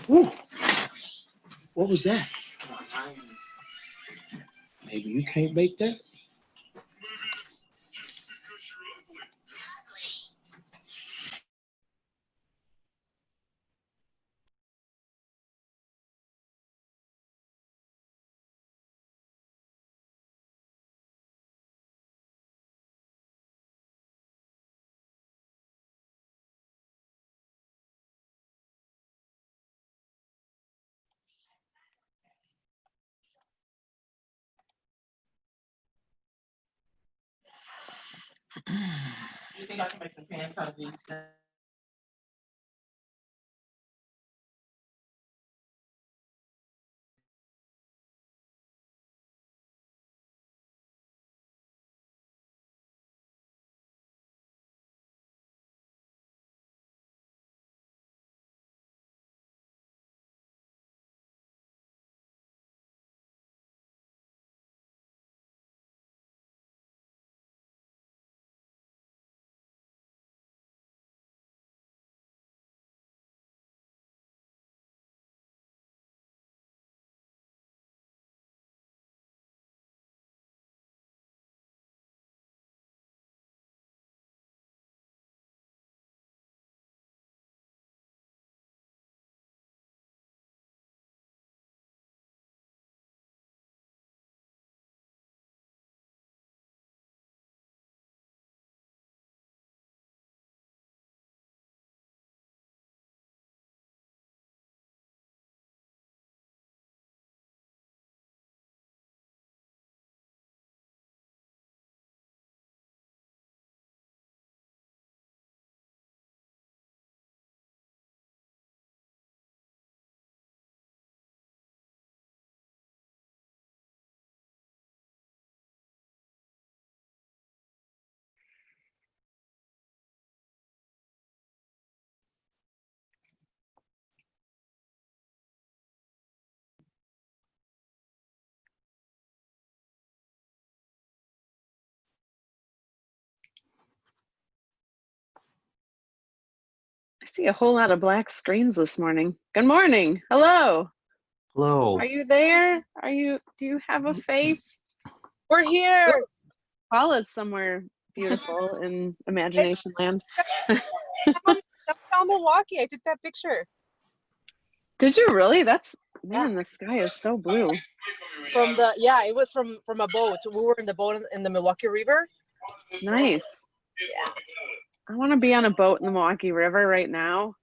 Ooh, what was that? Maybe you can't bake that? You think I can make some pants out of these? I see a whole lot of black screens this morning. Good morning. Hello. Hello. Are you there? Do you have a face? We're here. Paula's somewhere beautiful in imagination land. Downtown Milwaukee. I took that picture. Did you really? Man, the sky is so blue. It was from a boat. We were in the boat in the Milwaukee River. Nice. Yeah. I want to be on a boat in the Milwaukee River right now.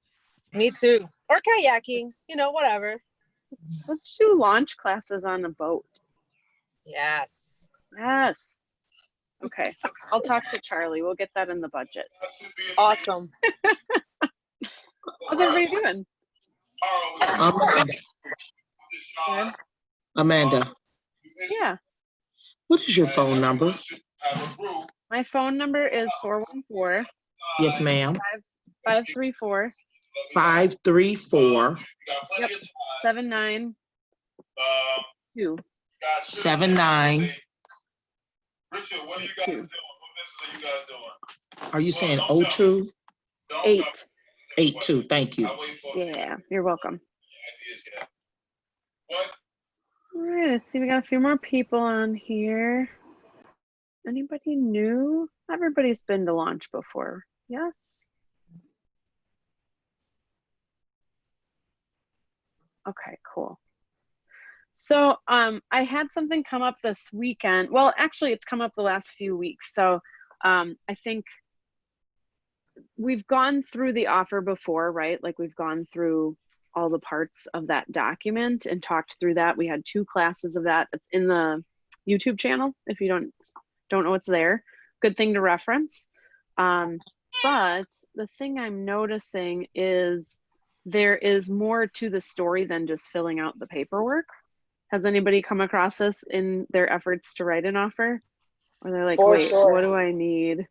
Me too. Or kayaking, whatever. Let's do launch classes on a boat. Yes. Yes. Okay. I'll talk to Charlie. We'll get that in the budget. Awesome. How's everybody doing? Good. Amanda, Yeah. what is your phone number? My phone number is 414. Yes, ma'am. 534. 534. Yep. 792. 79. Richard, what are you guys doing? What business are you guys doing? Are you saying 02? 82. Thank you. Yeah, you're welcome. What? All right, let's see. We got a few more people on here. Anybody new? Everybody's been to launch before. Yes. Okay, cool. So I had something come up this weekend. Well, actually, it's come up the last few weeks. So I think we've gone through the offer before, right? Like we've gone through all the parts of that document and talked through that. We had 2 classes of that. It's in the YouTube channel. If you don't know what's there, good thing to reference. But the thing I'm noticing is there is more to the story than just filling out the paperwork. Has anybody come across this in their efforts to write an offer? Or they're like, wait, sure. what do I need?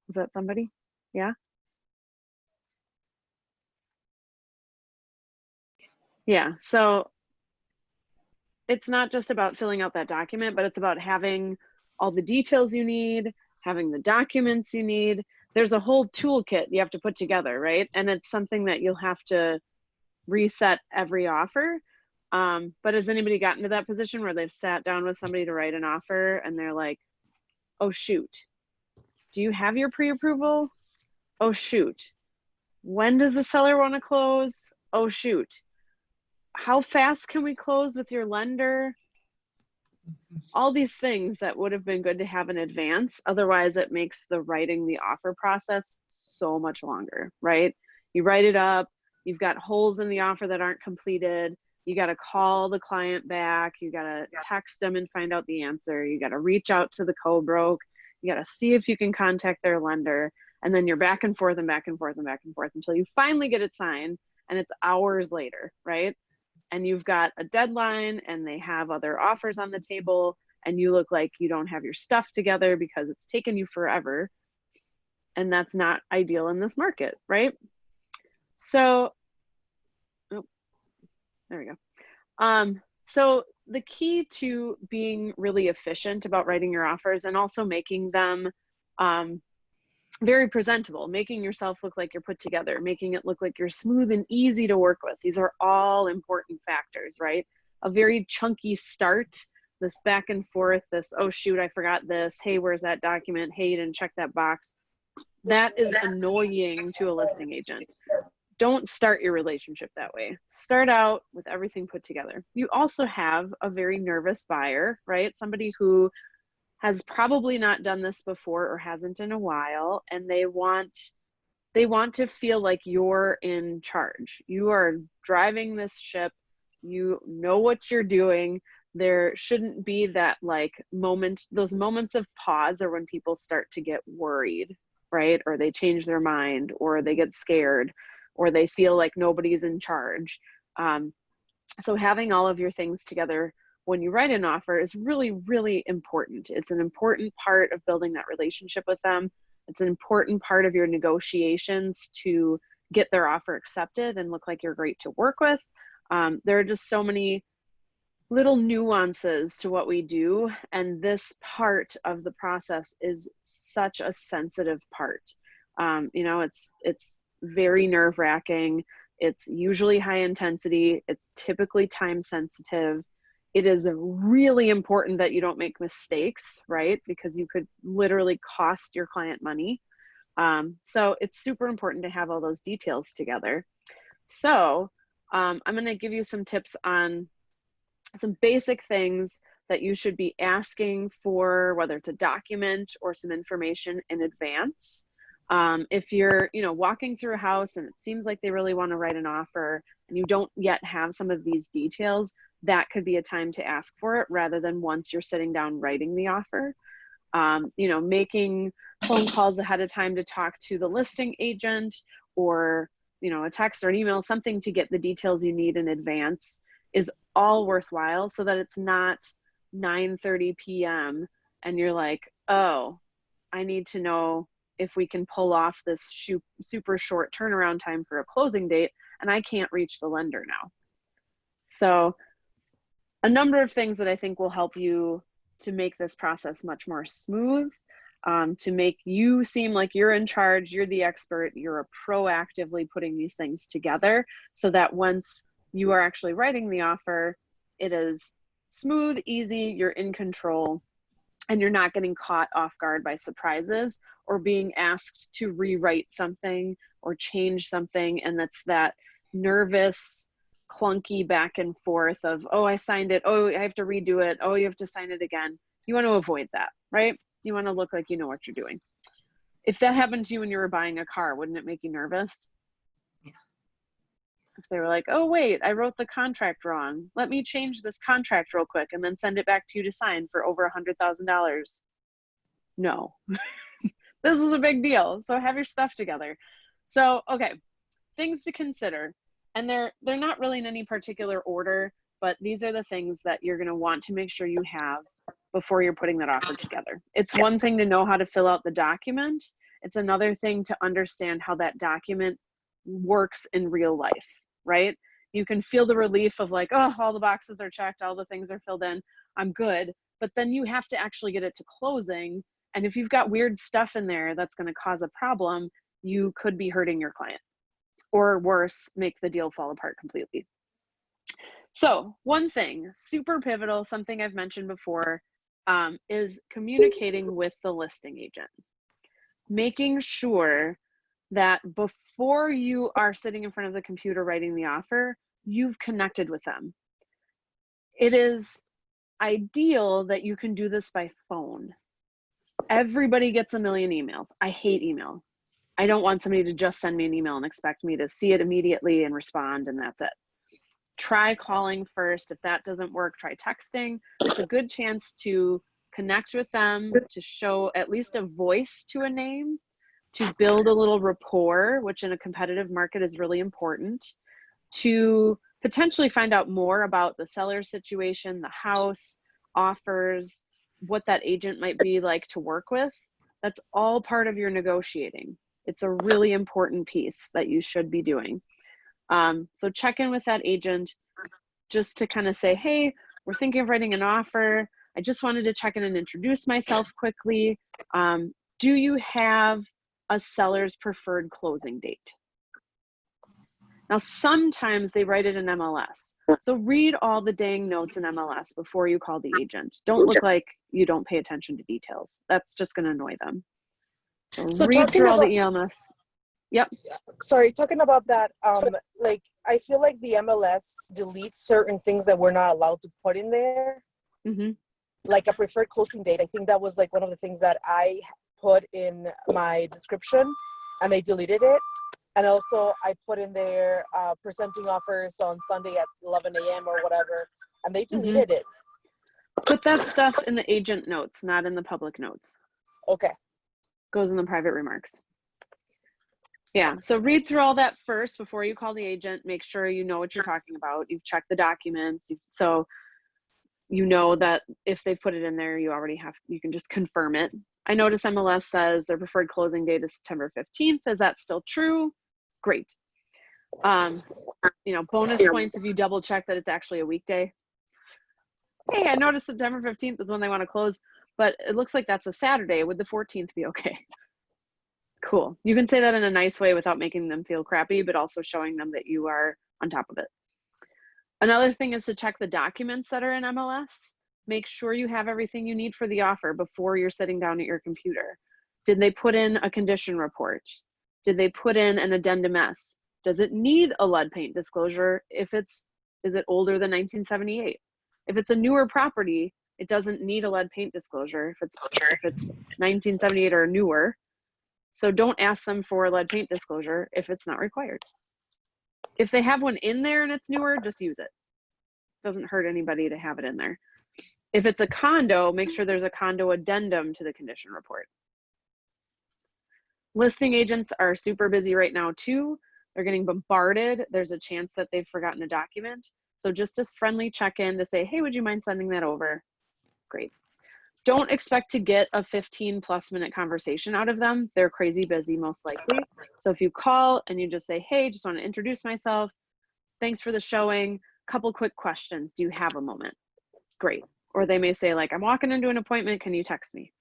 Is that somebody? Yeah? Yeah, so it's not just about filling out that document, but it's about having all the details you need, having the documents you need. there's a whole toolkit you have to put together, right? And it's something that you'll have to reset every offer. But has anybody gotten to that position where they've sat down with somebody to write an offer and they're like, oh shoot, do you have your pre-approval? Oh shoot, when does the seller want to close? Oh shoot, how fast can we close with your lender? All these things that would have been good to have in advance. Otherwise, it makes the writing the offer process so much longer, right? You write it up, you've got holes in the offer that aren't completed. You got to call the client back. You got to text them and find out the answer. You got to reach out to the co-broke. You got to see if you can contact their lender. And then you're back and forth and back and forth and back and forth until you finally get it signed, and it's hours later, right? And you've got a deadline and they have other offers on the table and you look like you don't have your stuff together because it's taken you forever. And that's not ideal in this market, right? So, oh, there we go. So the key to being really efficient about writing your offers and also making them very presentable, making yourself look like you're put together, making it look like you're smooth and easy to work with. These are all important factors, right? A very chunky start, this back and forth, this, oh shoot, I forgot this. Hey, where's that document? Hey, you didn't check that box. That is annoying to a listing agent. Don't start your relationship that way. Start out with everything put together. You also have a very nervous buyer, right? Somebody who has probably not done this before or hasn't in a while, and they want to feel like you're in charge. You are driving this ship. You know what you're doing. There shouldn't be that like moment, those moments of pause are when people start to get worried, right? Or they change their mind, or they get scared, or they feel like nobody's in charge. So having all of your things together when you write an offer is really, really important. It's an important part of building that relationship with them. It's an important part of your negotiations to get their offer accepted and look like you're great to work with. There are just so many little nuances to what we do, and this part of the process is such a sensitive part. You know, it's very nerve-wracking. It's usually high intensity. It's typically time sensitive. It is really important that you don't make mistakes, right? Because you could literally cost your client money. So it's super important to have all those details together. So I'm going to give you some tips on some basic things that you should be asking for, whether it's a document or some information in advance. If you're, walking through a house and it seems like they really want to write an offer and you don't yet have some of these details, that could be a time to ask for it rather than once you're sitting down writing the offer. Making phone calls ahead of time to talk to the listing agent, or, a text or an email, something to get the details you need in advance is all worthwhile, so that it's not 9:30 p.m. and you're like, oh, I need to know if we can pull off this super short turnaround time for a closing date, and I can't reach the lender now. So a number of things that I think will help you to make this process much more smooth, to make you seem like you're in charge, you're the expert, you're proactively putting these things together, so that once you are actually writing the offer, it is smooth, easy, you're in control, and you're not getting caught off guard by surprises or being asked to rewrite something or change something. And that's that nervous, clunky back and forth of, oh, I signed it. Oh, I have to redo it. Oh, you have to sign it again. You want to avoid that, right? You want to look like you know what you're doing. If that happened to you when you were buying a car, wouldn't it make you nervous? Yeah. If they were like, oh, wait, I wrote the contract wrong. Let me change this contract real quick and then send it back to you to sign for over $100,000. No, this is a big deal. So have your stuff together. So, okay, things to consider. And they're not really in any particular order, but these are the things that you're going to want to make sure you have before you're putting that offer together. It's one thing to know how to fill out the document. It's another thing to understand how that document works in real life, right? You can feel the relief of like, oh, all the boxes are checked, all the things are filled in, I'm good. But then you have to actually get it to closing And if you've got weird stuff in there that's going to cause a problem, you could be hurting your client, or worse, make the deal fall apart completely. So one thing, super pivotal, something I've mentioned before, is communicating with the listing agent. Making sure that before you are sitting in front of the computer writing the offer, you've connected with them. It is ideal that you can do this by phone. Everybody gets a million emails. I hate email. I don't want somebody to just send me an email and expect me to see it immediately and respond, and that's it. Try calling first. If that doesn't work, try texting. It's a good chance to connect with them, to show at least a voice to a name, to build a little rapport, which in a competitive market is really important, to potentially find out more about the seller situation, the house, offers, what that agent might be like to work with. That's all part of your negotiating. It's a really important piece that you should be doing. So check in with that agent just to kind of say, hey, we're thinking of writing an offer. I just wanted to check in and introduce myself quickly. Do you have a seller's preferred closing date? Now, sometimes they write it in MLS. So read all the dang notes in MLS before you call the agent. Don't look like you don't pay attention to details. That's just going to annoy them. So read through all the EMS. Yep. Sorry, talking about that, like, I feel like the MLS deletes certain things that we're not allowed to put in there. Mm-hmm. Like a preferred closing date. I think that was like one of the things that I put in my description, and they deleted it. And also I put in there presenting offers on Sunday at 11 a.m. or whatever, and they deleted it. Put that stuff in the agent notes, not in the public notes. Okay. Goes in the private remarks. Yeah, so read through all that first before you call the agent. Make sure you know what you're talking about. You've checked the documents. So you know that if they put it in there, you already have, you can just confirm it. I notice MLS says their preferred closing date is September 15th. Is that still true? Great. You know, bonus points if you double check that it's actually a weekday. Hey, I noticed September 15th is when they want to close, but it looks like that's a Saturday. Would the 14th be okay? Cool. You can say that in a nice way without making them feel crappy, but also showing them that you are on top of it. Another thing is to check the documents that are in MLS. Make sure you have everything you need for the offer before you're sitting down at your computer. Did they put in a condition report? Did they put in an addendum S? Does it need a lead paint disclosure? Is it older than 1978? If it's a newer property, it doesn't need a lead paint disclosure if it's 1978 or newer. So don't ask them for a lead paint disclosure if it's not required. If they have one in there and it's newer, just use it. Doesn't hurt anybody to have it in there. If it's a condo, make sure there's a condo addendum to the condition report. Listing agents are super busy right now too. They're getting bombarded. There's a chance that they've forgotten a document. So just a friendly check-in to say, hey, would you mind sending that over? Great. Don't expect to get a 15+ minute conversation out of them. They're crazy busy most likely. So if you call and you just say, hey, just want to introduce myself. Thanks for the showing. Couple quick questions. Do you have a moment? Great. Or they may say like, I'm walking into an appointment. Can you text me?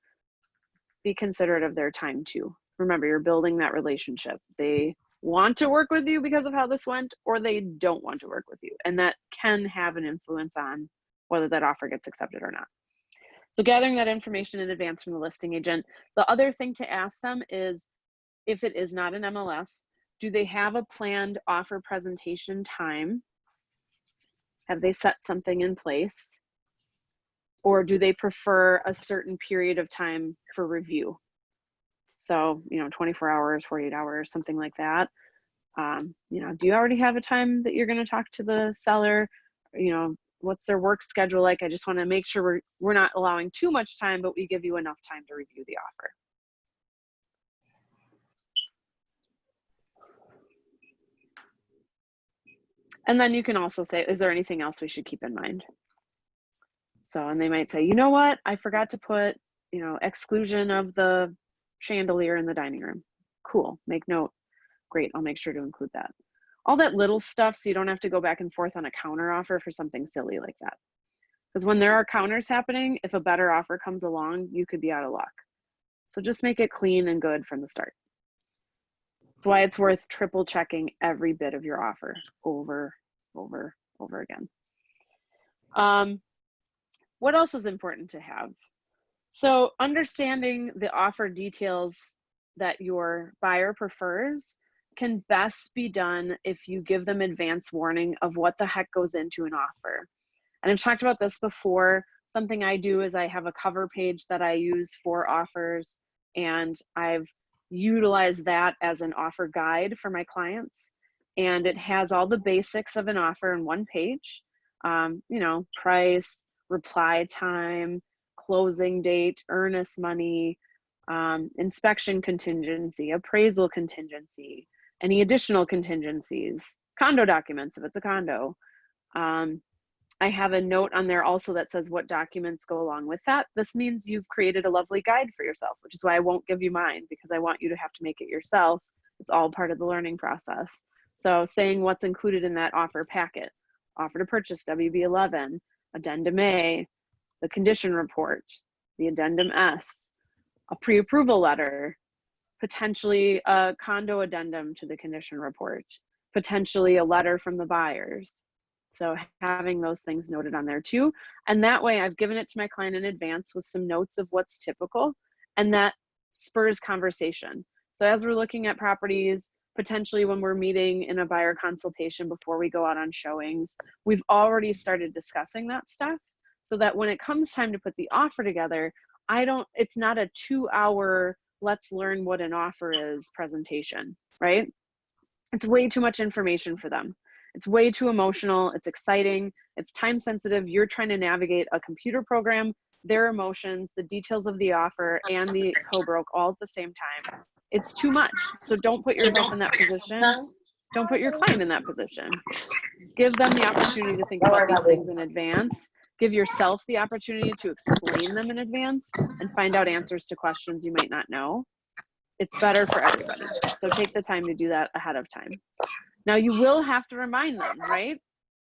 Be considerate of their time too. Remember, you're building that relationship. They want to work with you because of how this went, or they don't want to work with you. And that can have an influence on whether that offer gets accepted or not. So gathering that information in advance from the listing agent. The other thing to ask them is, if it is not an MLS, do they have a planned offer presentation time? Have they set something in place? Or do they prefer a certain period of time for review? So, 24 hours, 48 hours, something like that. Do you already have a time that you're going to talk to the seller? What's their work schedule like? I just want to make sure we're not allowing too much time, but we give you enough time to review the offer. And then you can also say, is there anything else we should keep in mind? So, and they might say, you know what? I forgot to put, exclusion of the chandelier in the dining room. Cool, make note. Great, I'll make sure to include that. All that little stuff so you don't have to go back and forth on a counter offer for something silly like that. Because when there are counters happening, if a better offer comes along, you could be out of luck. So just make it clean and good from the start. That's why it's worth triple checking every bit of your offer over again. What else is important to have? So understanding the offer details that your buyer prefers can best be done if you give them advance warning of what the heck goes into an offer. And I've talked about this before. Something I do is I have a cover page that I use for offers, and I've utilized that as an offer guide for my clients. And it has all the basics of an offer in one page, you know, price, reply time, closing date, earnest money, inspection contingency, appraisal contingency, any additional contingencies, condo documents if it's a condo. I have a note on there also that says what documents go along with that. This means you've created a lovely guide for yourself, which is why I won't give you mine, because I want you to have to make it yourself. It's all part of the learning process. So saying what's included in that offer packet: offer to purchase WB11, addendum A, the condition report, the addendum S, a pre-approval letter, potentially a condo addendum to the condition report, potentially a letter from the buyers. So having those things noted on there too. And that way I've given it to my client in advance with some notes of what's typical, and that spurs conversation. So as we're looking at properties, potentially when we're meeting in a buyer consultation before we go out on showings, we've already started discussing that stuff, so that when it comes time to put the offer together, it's not a 2-hour, let's learn what an offer is presentation, right? It's way too much information for them. It's way too emotional. It's exciting. It's time sensitive. You're trying to navigate a computer program, their emotions, the details of the offer, and the co-broke all at the same time. It's too much. So don't put yourself in that position. Don't put your client in that position. Give them the opportunity to think about these things in advance. Give yourself the opportunity to explain them in advance and find out answers to questions you might not know. It's better for everybody. So take the time to do that ahead of time. Now you will have to remind them, right?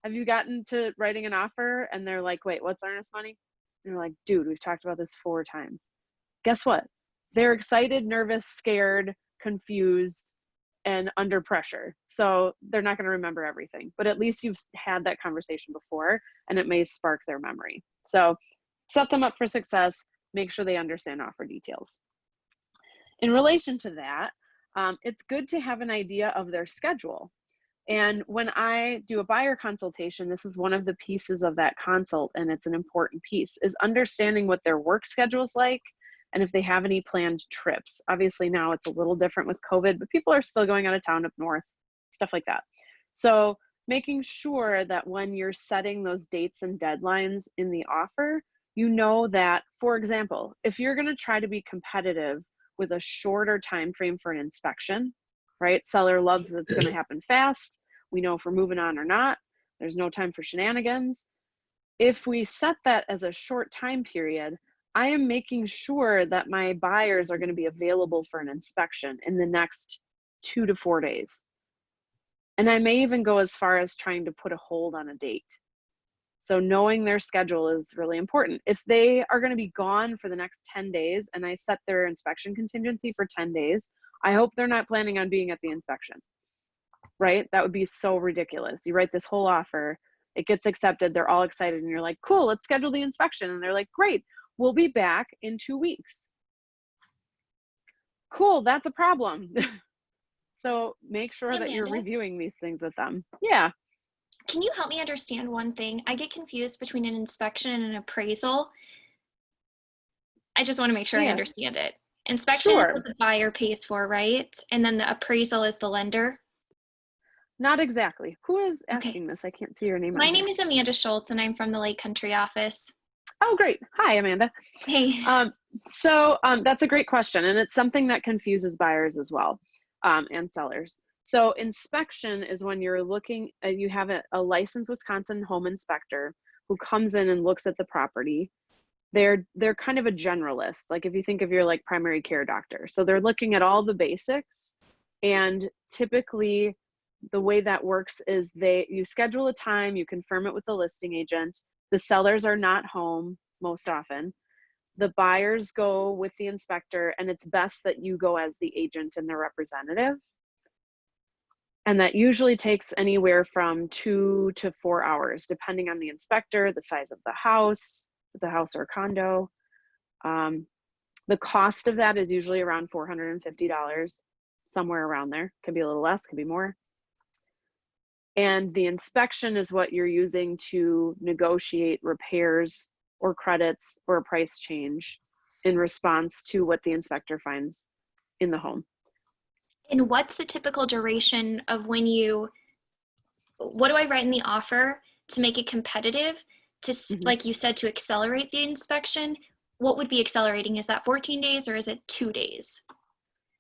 Have you gotten to writing an offer and they're like, wait, what's earnest money? And you're like, dude, we've talked about this 4 times. Guess what? They're excited, nervous, scared, confused, and under pressure. So they're not going to remember everything, but at least you've had that conversation before and it may spark their memory. So set them up for success, make sure they understand offer details. In relation to that, it's good to have an idea of their schedule. And when I do a buyer consultation, this is one of the pieces of that consult, and it's an important piece, is understanding what their work schedule is like and if they have any planned trips. Obviously now it's a little different with COVID, but people are still going out of town up north, stuff like that. So making sure that when you're setting those dates and deadlines in the offer, you know that, for example, if you're going to try to be competitive with a shorter time frame for an inspection, right? Seller loves it's going to happen fast. We know if we're moving on or not. There's no time for shenanigans. If we set that as a short time period, I am making sure that my buyers are going to be available for an inspection in the next 2 to 4 days. And I may even go as far as trying to put a hold on a date. So knowing their schedule is really important. If they are going to be gone for the next 10 days and I set their inspection contingency for 10 days, I hope they're not planning on being at the inspection, right? That would be so ridiculous. You write this whole offer, it gets accepted, they're all excited, and you're like, cool, let's schedule the inspection. And they're like, great, we'll be back in 2 weeks. Cool, that's a problem. So make sure that you're reviewing these things with them. Yeah. Can you help me understand one thing? I get confused between an inspection and an appraisal. I just want to make sure I understand it. Inspection is what the buyer pays for, right? And then the appraisal is the lender? Not exactly. Who is asking this? I can't see your name. My name is Amanda Schultz, and I'm from the Lake Country office. Oh, great. Hi, Amanda. Hey. So that's a great question, and it's something that confuses buyers as well, and sellers. So inspection is when you're looking, you have a licensed Wisconsin home inspector who comes in and looks at the property. They're kind of a generalist, like if you think of your like primary care doctor. So they're looking at all the basics, and typically the way that works is you schedule a time, you confirm it with the listing agent. The sellers are not home most often. the buyers go with the inspector, and it's best that you go as the agent and their representative. And that usually takes anywhere from 2 to 4 hours, depending on the inspector, the size of the house, if it's a house or a condo. The cost of that is usually around $450, somewhere around there. Could be a little less, could be more. And the inspection is what you're using to negotiate repairs or credits or a price change in response to what the inspector finds in the home. And what's the typical duration of when what do I write in the offer to make it competitive, to, like you said, to accelerate the inspection? What would be accelerating? Is that 14 days or is it 2 days?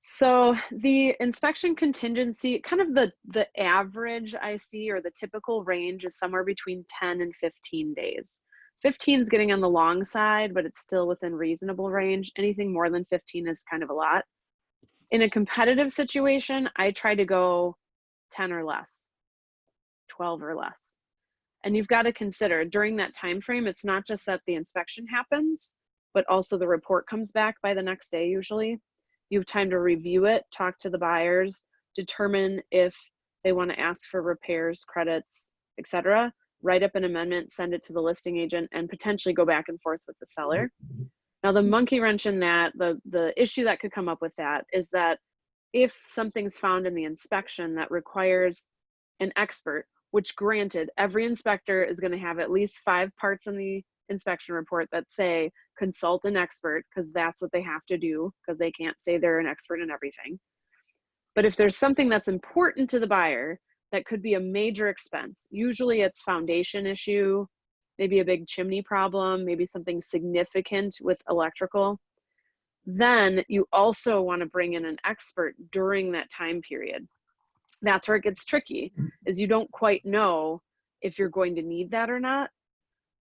So the inspection contingency, kind of the average I see, or the typical range, is somewhere between 10 and 15 days. 15 is getting on the long side, but it's still within reasonable range. Anything more than 15 is kind of a lot. In a competitive situation, I try to go 10 or less, 12 or less. And you've got to consider during that time frame, it's not just that the inspection happens, but also the report comes back by the next day usually. You have time to review it, talk to the buyers, determine if they want to ask for repairs, credits, etc. Write up an amendment, send it to the listing agent, and potentially go back and forth with the seller. Now, the monkey wrench in that, the issue that could come up with that is that if something's found in the inspection that requires an expert, which granted, every inspector is going to have at least 5 parts in the inspection report that say consult an expert, because that's what they have to do, because they can't say they're an expert in everything. But if there's something that's important to the buyer that could be a major expense, usually it's foundation issue, maybe a big chimney problem, maybe something significant with electrical, then you also want to bring in an expert during that time period. That's where it gets tricky, is you don't quite know if you're going to need that or not.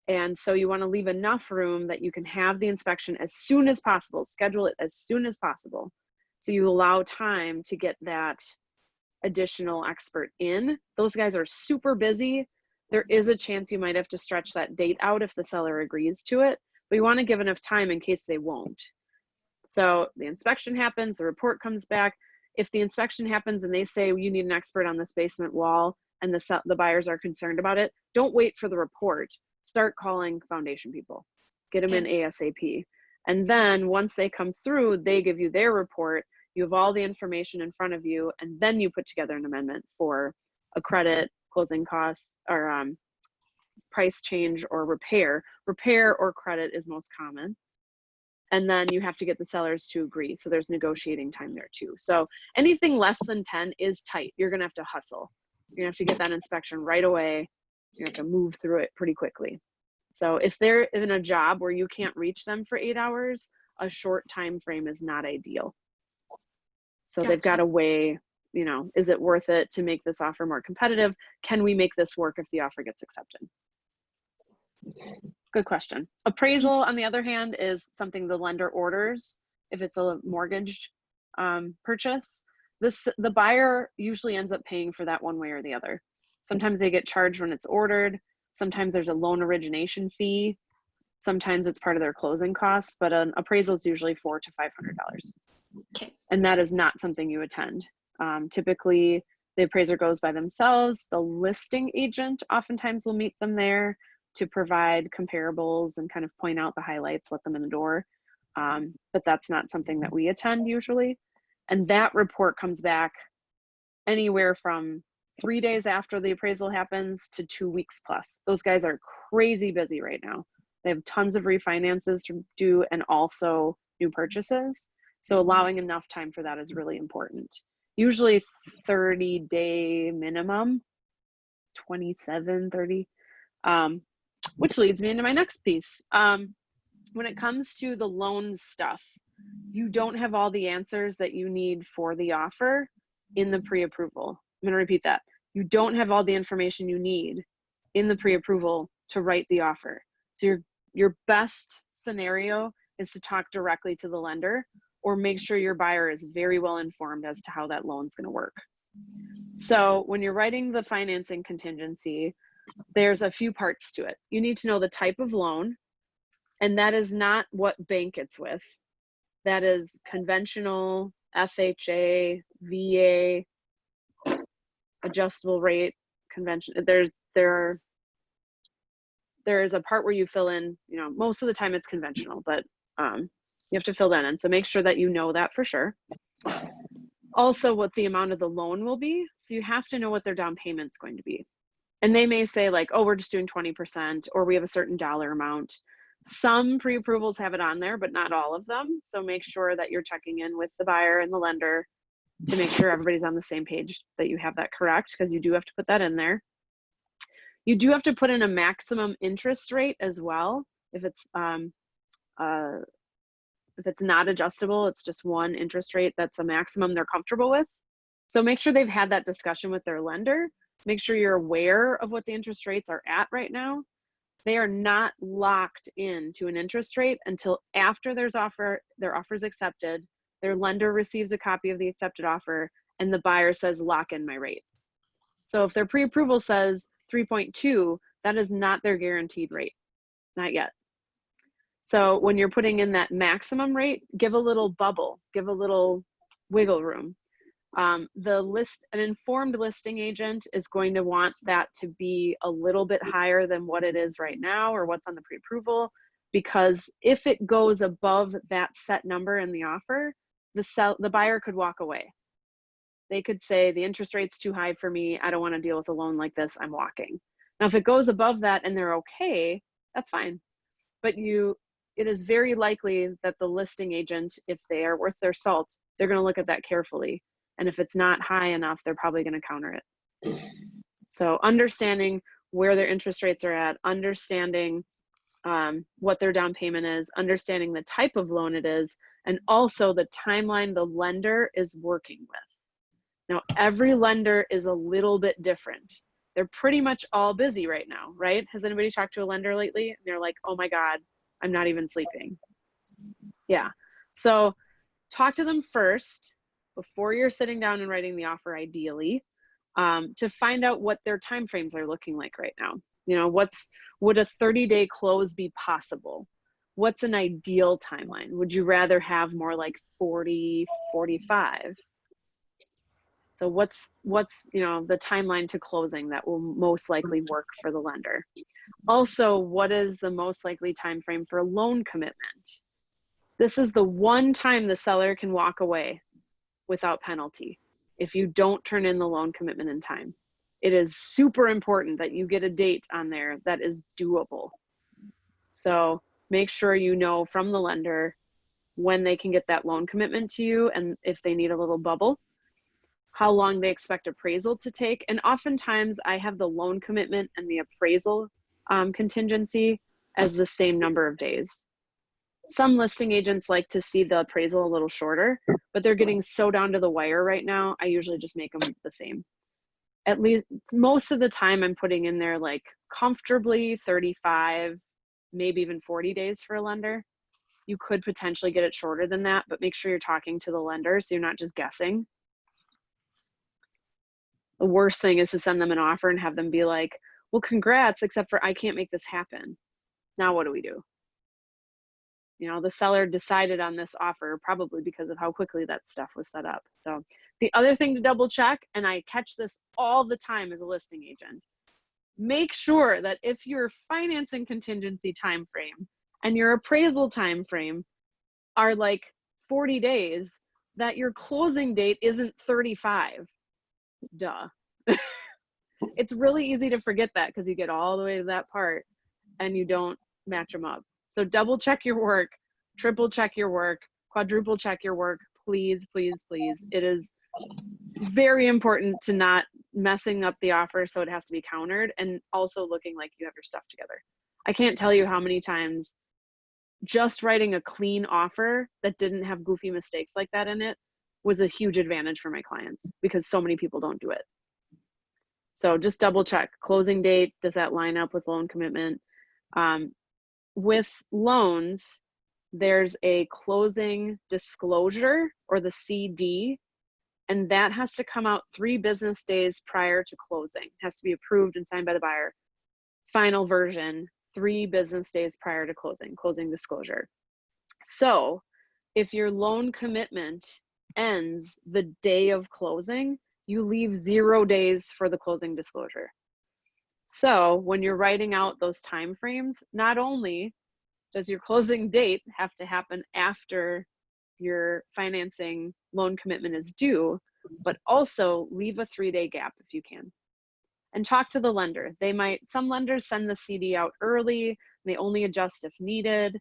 And so you want to leave enough room that you can have the inspection as soon as possible, schedule it as soon as possible. So you allow time to get that additional expert in. Those guys are super busy. There is a chance you might have to stretch that date out if the seller agrees to it, but you want to give enough time in case they won't. So the inspection happens, the report comes back. If the inspection happens and they say you need an expert on this basement wall and the buyers are concerned about it, don't wait for the report. Start calling foundation people. Get them in ASAP. And then once they come through, they give you their report. You have all the information in front of you, and then you put together an amendment for a credit, closing costs, or price change, or repair. Repair or credit is most common. And then you have to get the sellers to agree. So there's negotiating time there too. So anything less than 10 is tight. You're gonna have to hustle. You're gonna have to get that inspection right away. You have to move through it pretty quickly. So if they're in a job where you can't reach them for 8 hours, a short time frame is not ideal. So they've got to weigh, you know, is it worth it to make this offer more competitive? Can we make this work if the offer gets accepted? Good question. Appraisal, on the other hand, is something the lender orders if it's a mortgaged purchase. The buyer usually ends up paying for that one way or the other. Sometimes they get charged when it's ordered. Sometimes there's a loan origination fee. Sometimes it's part of their closing costs, but an appraisal is usually $400 to $500. Okay. And that is not something you attend. Typically, the appraiser goes by themselves. The listing agent oftentimes will meet them there to provide comparables and kind of point out the highlights, let them in the door. But that's not something that we attend usually. And that report comes back anywhere from 3 days after the appraisal happens to 2 weeks plus. Those guys are crazy busy right now. They have tons of refinances to do and also new purchases. So allowing enough time for that is really important. Usually 30-day minimum, 27, 30, which leads me into my next piece. When it comes to the loan stuff, you don't have all the answers that you need for the offer in the pre-approval. I'm going to repeat that. You don't have all the information you need in the pre-approval to write the offer. So your best scenario is to talk directly to the lender or make sure your buyer is very well informed as to how that loan's going to work. So when you're writing the financing contingency, there's a few parts to it. You need to know the type of loan And that is not what bank it's with. That is conventional, FHA, VA, adjustable rate, convention. There is a part where you fill in, you know, most of the time it's conventional, but you have to fill that in. So make sure that you know that for sure. Also, what the amount of the loan will be. So you have to know what their down payment's going to be. And they may say like, oh, we're just doing 20%, or we have a certain dollar amount. Some pre-approvals have it on there, but not all of them. So make sure that you're checking in with the buyer and the lender to make sure everybody's on the same page, that you have that correct, because you do have to put that in there. You do have to put in a maximum interest rate as well. If it's not adjustable, it's just one interest rate that's a maximum they're comfortable with. So make sure they've had that discussion with their lender. Make sure you're aware of what the interest rates are at right now. They are not locked into an interest rate until after their offer is accepted, their lender receives a copy of the accepted offer, and the buyer says, lock in my rate. So if their pre-approval says 3.2, that is not their guaranteed rate, not yet. So when you're putting in that maximum rate, give a little bubble, give a little wiggle room. An informed listing agent is going to want that to be a little bit higher than what it is right now or what's on the pre-approval, because if it goes above that set number in the offer, the buyer could walk away. They could say, the interest rate's too high for me, I don't want to deal with a loan like this, I'm walking. Now, if it goes above that and they're okay, that's fine. But it is very likely that the listing agent, if they are worth their salt, they're going to look at that carefully. And if it's not high enough, they're probably going to counter it. So understanding where their interest rates are at, understanding what their down payment is, understanding the type of loan it is, and also the timeline the lender is working with. Now, every lender is a little bit different. They're pretty much all busy right now, right? Has anybody talked to a lender lately? And they're like, oh my God, I'm not even sleeping. Yeah. So talk to them first before you're sitting down and writing the offer, ideally, to find out what their timeframes are looking like right now. You know, would a 30-day close be possible? What's an ideal timeline? Would you rather have more like 40, 45? So what's you know, the timeline to closing that will most likely work for the lender? Also, what is the most likely time frame for a loan commitment? This is the one time the seller can walk away without penalty if you don't turn in the loan commitment in time. It is super important that you get a date on there that is doable. So make sure you know from the lender when they can get that loan commitment to you, and if they need a little bubble, how long they expect appraisal to take. And oftentimes I have the loan commitment and the appraisal contingency as the same number of days. Some listing agents like to see the appraisal a little shorter, but they're getting so down to the wire right now, I usually just make them the same. At least most of the time I'm putting in there like comfortably 35, maybe even 40 days for a lender. You could potentially get it shorter than that, but make sure you're talking to the lender so you're not just guessing. The worst thing is to send them an offer and have them be like, well, congrats, except for I can't make this happen. Now what do we do? You know, the seller decided on this offer probably because of how quickly that stuff was set up. So the other thing to double check, and I catch this all the time as a listing agent, make sure that if your financing contingency time frame and your appraisal time frame are like 40 days, that your closing date isn't 35. Duh. It's really easy to forget that because you get all the way to that part and you don't match them up. So double check your work, triple check your work, quadruple check your work, please, please, please. It is very important to not messing up the offer so it has to be countered, and also looking like you have your stuff together. I can't tell you how many times just writing a clean offer that didn't have goofy mistakes like that in it was a huge advantage for my clients because so many people don't do it. So just double check. Closing date, does that line up with loan commitment? With loans, there's a closing disclosure, or the CD, and that has to come out 3 business days prior to closing. It has to be approved and signed by the buyer. Final version 3 business days prior to closing disclosure. So if your loan commitment ends the day of closing, you leave 0 days for the closing disclosure. So when you're writing out those time frames, not only does your closing date have to happen after your financing loan commitment is due, but also leave a 3-day gap if you can. And talk to the lender. Some lenders send the CD out early, they only adjust if needed,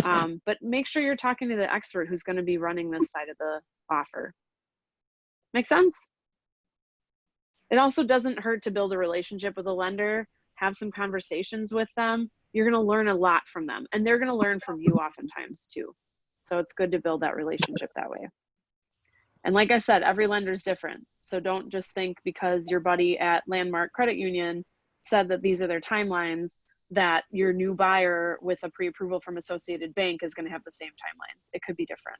but make sure you're talking to the expert who's going to be running this side of the offer. Make sense? It also doesn't hurt to build a relationship with a lender, have some conversations with them. You're going to learn a lot from them, and they're going to learn from you oftentimes too. So it's good to build that relationship that way. And like I said, every lender is different. So don't just think because your buddy at Landmark Credit Union said that these are their timelines, that your new buyer with a pre-approval from Associated Bank is going to have the same timelines. It could be different.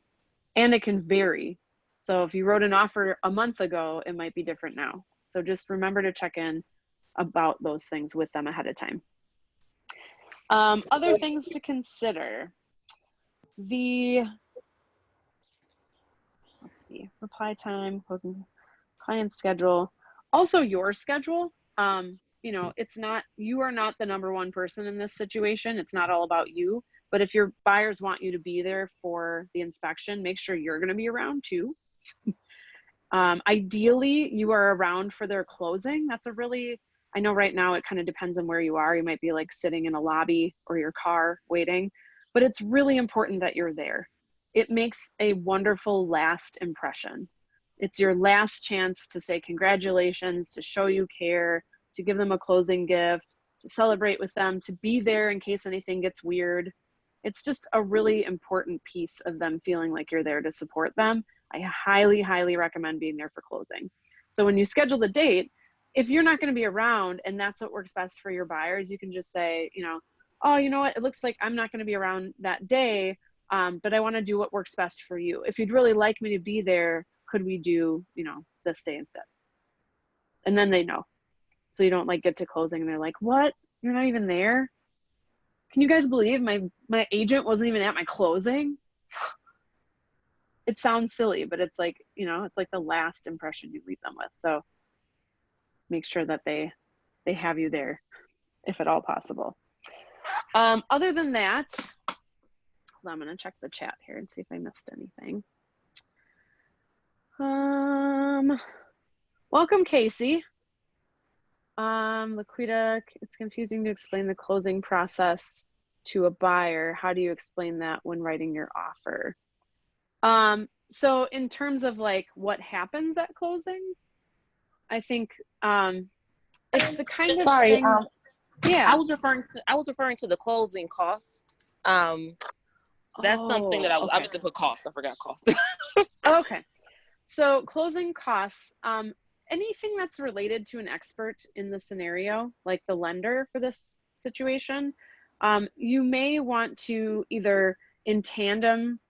And it can vary. So if you wrote an offer a month ago, it might be different now. So just remember to check in about those things with them ahead of time. Other things to consider. Let's see, reply time, closing, client schedule. Also your schedule. You know, you are not the number one person in this situation. It's not all about you. But if your buyers want you to be there for the inspection, make sure you're going to be around too. Ideally, you are around for their closing. I know right now it kind of depends on where you are. You might be like sitting in a lobby or your car waiting, but it's really important that you're there. It makes a wonderful last impression. It's your last chance to say congratulations, to show you care, to give them a closing gift, to celebrate with them, to be there in case anything gets weird. It's just a really important piece of them feeling like you're there to support them. I highly, highly recommend being there for closing. So when you schedule the date, if you're not going to be around and that's what works best for your buyers, you can just say, you know, oh, you know what, it looks like I'm not going to be around that day, but I want to do what works best for you. If you'd really like me to be there, could we do, you know, this day instead? And then they know. So you don't like get to closing and they're like, what? You're not even there? Can you guys believe my agent wasn't even at my closing? It sounds silly, but it's like, you know, it's like the last impression you leave them with. So make sure that they have you there if at all possible. Other than that, I'm going to check the chat here and see if I missed anything. Welcome, Casey. Laquita, it's confusing to explain the closing process to a buyer. How do you explain that when writing your offer? So in terms of like what happens at closing, I think it's the kind of thing. Yeah, I was referring to the closing costs. That's something that I okay. meant to put costs. I forgot costs. Okay. So closing costs, anything that's related to an expert in the scenario, like the lender for this situation, you may want to either in tandem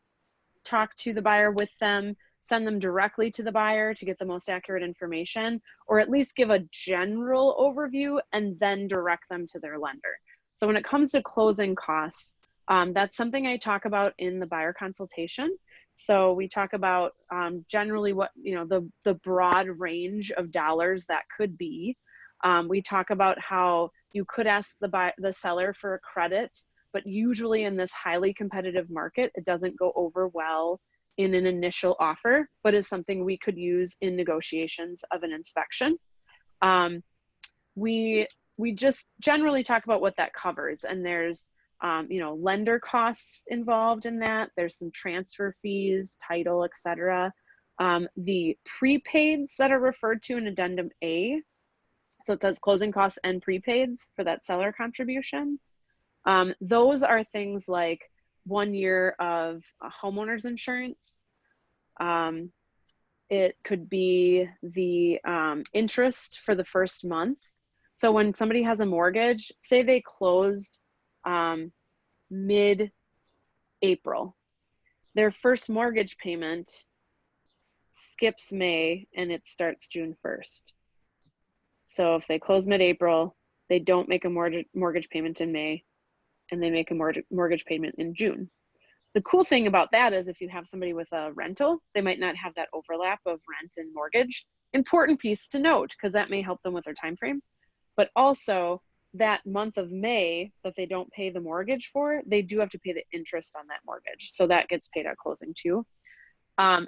talk to the buyer with them, send them directly to the buyer to get the most accurate information, or at least give a general overview and then direct them to their lender. So when it comes to closing costs, that's something I talk about in the buyer consultation. So we talk about generally what, you know, the broad range of dollars that could be. We talk about how you could ask the seller for a credit, but usually in this highly competitive market, it doesn't go over well in an initial offer, but is something we could use in negotiations of an inspection. We just generally talk about what that covers, and there's you know, lender costs involved in that. There's some transfer fees, title, etc. The prepaids that are referred to in Addendum A, so it says closing costs and prepaids for that seller contribution. Those are things like 1 year of homeowner's insurance. It could be the interest for the first month. So when somebody has a mortgage, say they closed mid-April, their first mortgage payment skips May and it starts June 1st. So if they close mid-April, they don't make a mortgage payment in May, and they make a mortgage payment in June. The cool thing about that is if you have somebody with a rental, they might not have that overlap of rent and mortgage. Important piece to note, because that may help them with their time frame. But also that month of May that they don't pay the mortgage for, they do have to pay the interest on that mortgage. So that gets paid at closing too.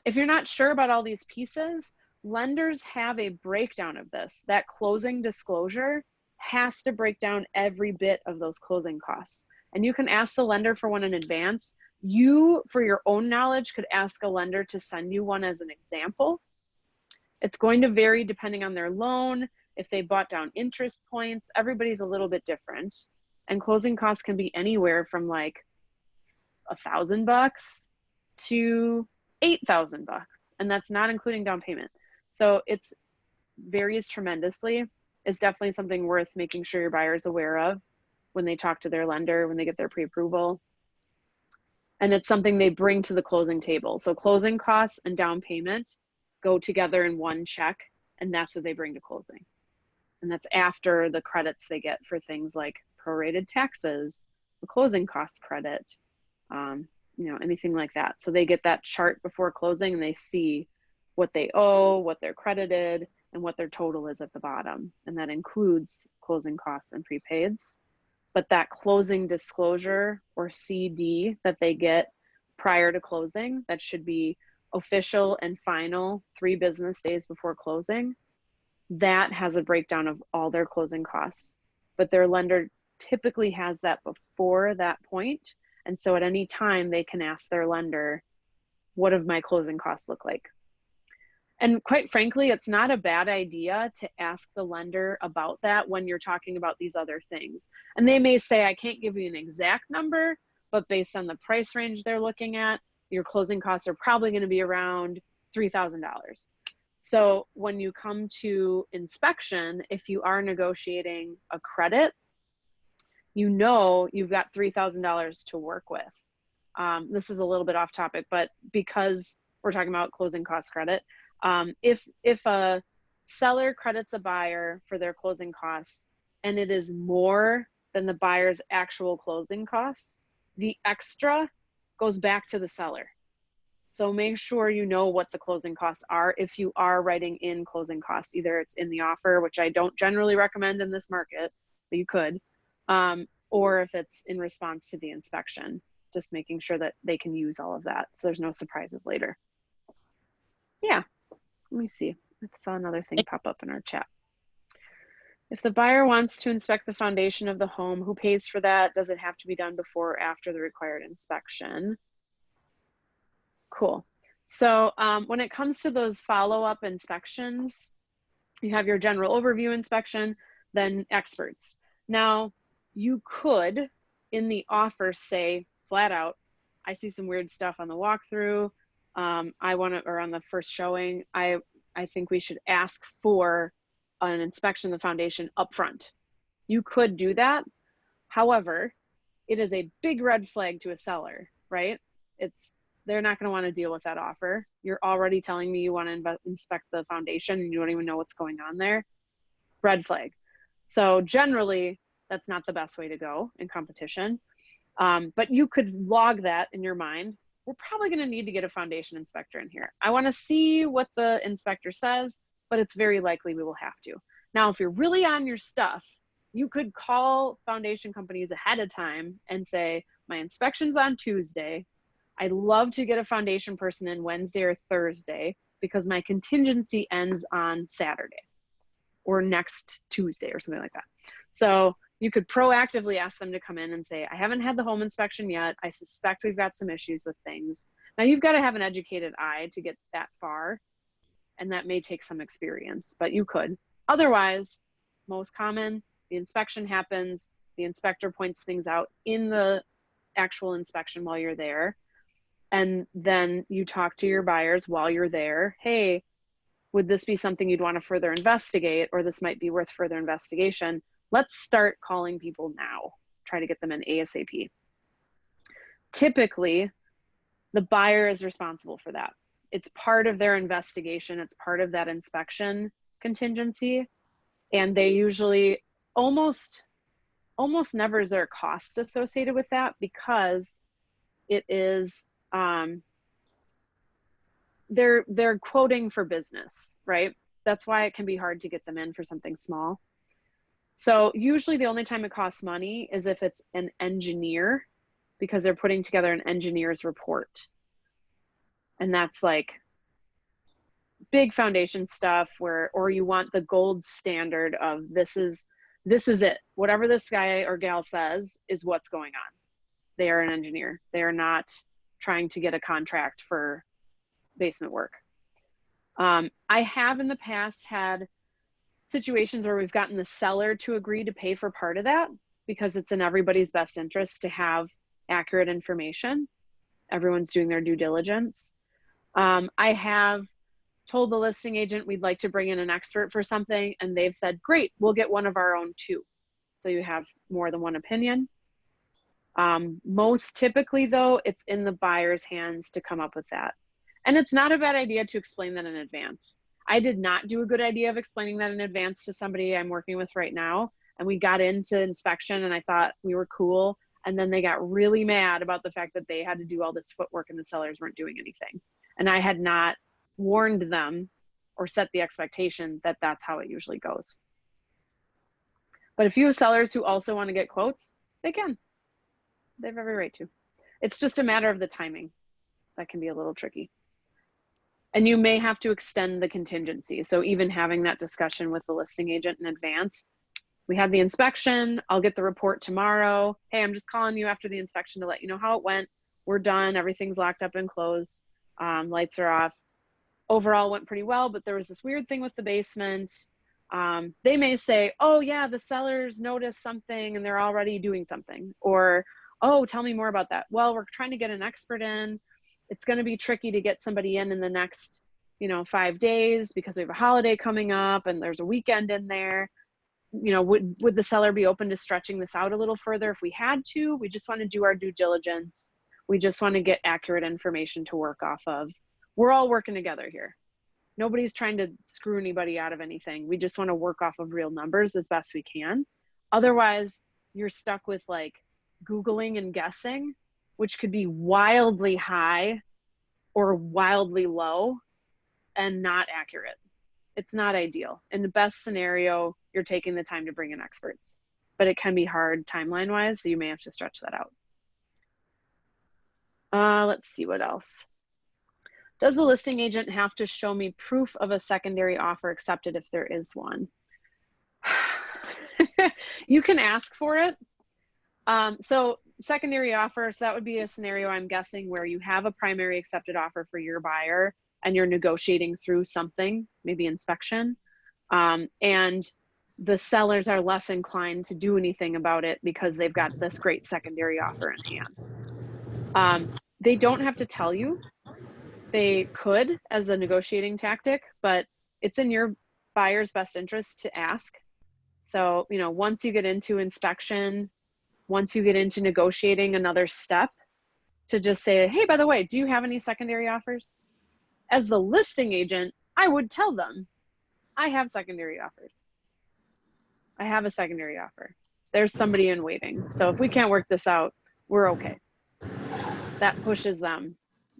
If you're not sure about all these pieces, lenders have a breakdown of this. That closing disclosure has to break down every bit of those closing costs. And you can ask the lender for one in advance. You, for your own knowledge, could ask a lender to send you one as an example. It's going to vary depending on their loan, if they bought down interest points. Everybody's a little bit different. And closing costs can be anywhere from like $1,000 to $8,000. And that's not including down payment. So it's varies tremendously. It's definitely something worth making sure your buyer is aware of when they talk to their lender, when they get their pre-approval. And it's something they bring to the closing table. So closing costs and down payment go together in one check, and that's what they bring to closing. And that's after the credits they get for things like prorated taxes, the closing cost credit, you know, anything like that. So they get that chart before closing and they see what they owe, what they're credited, and what their total is at the bottom. And that includes closing costs and prepaids. But that closing disclosure, or CD, that they get prior to closing, that should be official and final 3 business days before closing, that has a breakdown of all their closing costs. But their lender typically has that before that point. And so at any time they can ask their lender, what do my closing costs look like? And quite frankly, it's not a bad idea to ask the lender about that when you're talking about these other things. And they may say, I can't give you an exact number, but based on the price range they're looking at, your closing costs are probably going to be around $3,000. So when you come to inspection, if you are negotiating a credit, you know you've got $3,000 to work with. This is a little bit off topic, but because we're talking about closing cost credit, if a seller credits a buyer for their closing costs and it is more than the buyer's actual closing costs, the extra goes back to the seller. So make sure you know what the closing costs are if you are writing in closing costs. Either it's in the offer, which I don't generally recommend in this market, but you could, or if it's in response to the inspection, just making sure that they can use all of that so there's no surprises later. Yeah. Let me see. I saw another thing pop up in our chat. If the buyer wants to inspect the foundation of the home, who pays for that? Does it have to be done before or after the required inspection? Cool. So when it comes to those follow-up inspections, you have your general overview inspection, then experts. Now, you could, in the offer, say flat out, I see some weird stuff on the walkthrough. I want to, or on the first showing, I think we should ask for an inspection of the foundation up front. You could do that. However, it is a big red flag to a seller, right? They're not going to want to deal with that offer. You're already telling me you want to inspect the foundation and you don't even know what's going on there. Red flag. So generally, that's not the best way to go in competition. But you could log that in your mind. We're probably going to need to get a foundation inspector in here. I want to see what the inspector says, but it's very likely we will have to. Now, if you're really on your stuff, you could call foundation companies ahead of time and say, my inspection's on Tuesday. I'd love to get a foundation person in Wednesday or Thursday because my contingency ends on Saturday or next Tuesday or something like that. So you could proactively ask them to come in and say, I haven't had the home inspection yet. I suspect we've got some issues with things. Now you've got to have an educated eye to get that far, and that may take some experience, but you could. Otherwise, most common, the inspection happens, the inspector points things out in the actual inspection while you're there. And then you talk to your buyers while you're there. Hey, would this be something you'd want to further investigate, or this might be worth further investigation? Let's start calling people now. Try to get them in ASAP. Typically, the buyer is responsible for that. It's part of their investigation. It's part of that inspection contingency. And they usually almost almost never is there a cost associated with that because it is, they're quoting for business, right? That's why it can be hard to get them in for something small. So usually the only time it costs money is if it's an engineer, because they're putting together an engineer's report. And that's like big foundation stuff where, or you want the gold standard of this is it. Whatever this guy or gal says is what's going on. They are an engineer. They are not trying to get a contract for basement work. I have in the past had situations where we've gotten the seller to agree to pay for part of that because it's in everybody's best interest to have accurate information. Everyone's doing their due diligence. I have told the listing agent we'd like to bring in an expert for something, and they've said, great, we'll get one of our own too. So you have more than one opinion. Most typically though, it's in the buyer's hands to come up with that. And it's not a bad idea to explain that in advance. I did not do a good idea of explaining that in advance to somebody I'm working with right now. And we got into inspection and I thought we were cool. And then they got really mad about the fact that they had to do all this footwork and the sellers weren't doing anything. And I had not warned them or set the expectation that that's how it usually goes. But if you have sellers who also want to get quotes, they can. They have every right to. It's just a matter of the timing. That can be a little tricky. And you may have to extend the contingency. So even having that discussion with the listing agent in advance, we had the inspection, I'll get the report tomorrow. Hey, I'm just calling you after the inspection to let you know how it went. We're done, everything's locked up and closed. Lights are off. Overall went pretty well, but there was this weird thing with the basement. They may say, oh yeah, the sellers noticed something and they're already doing something. Or, oh, tell me more about that. Well, we're trying to get an expert in. It's going to be tricky to get somebody in the next, 5 days because we have a holiday coming up and there's a weekend in there. Would the seller be open to stretching this out a little further if we had to? We just want to do our due diligence. We just want to get accurate information to work off of. We're all working together here. Nobody's trying to screw anybody out of anything. We just want to work off of real numbers as best we can. Otherwise, you're stuck with like Googling and guessing, which could be wildly high or wildly low and not accurate. It's not ideal. In the best scenario, you're taking the time to bring in experts, but it can be hard timeline-wise, so you may have to stretch that out. Let's see what else. Does the listing agent have to show me proof of a secondary offer accepted if there is one? You can ask for it. So secondary offer, so that would be a scenario I'm guessing where you have a primary accepted offer for your buyer and you're negotiating through something, maybe inspection, and the sellers are less inclined to do anything about it because they've got this great secondary offer in hand. They don't have to tell you. They could as a negotiating tactic, but it's in your buyer's best interest to ask. So, once you get into inspection, once you get into negotiating another step, to just say, hey, by the way, do you have any secondary offers? As the listing agent, I would tell them, I have secondary offers. I have a secondary offer. There's somebody in waiting. So if we can't work this out, we're okay. That pushes them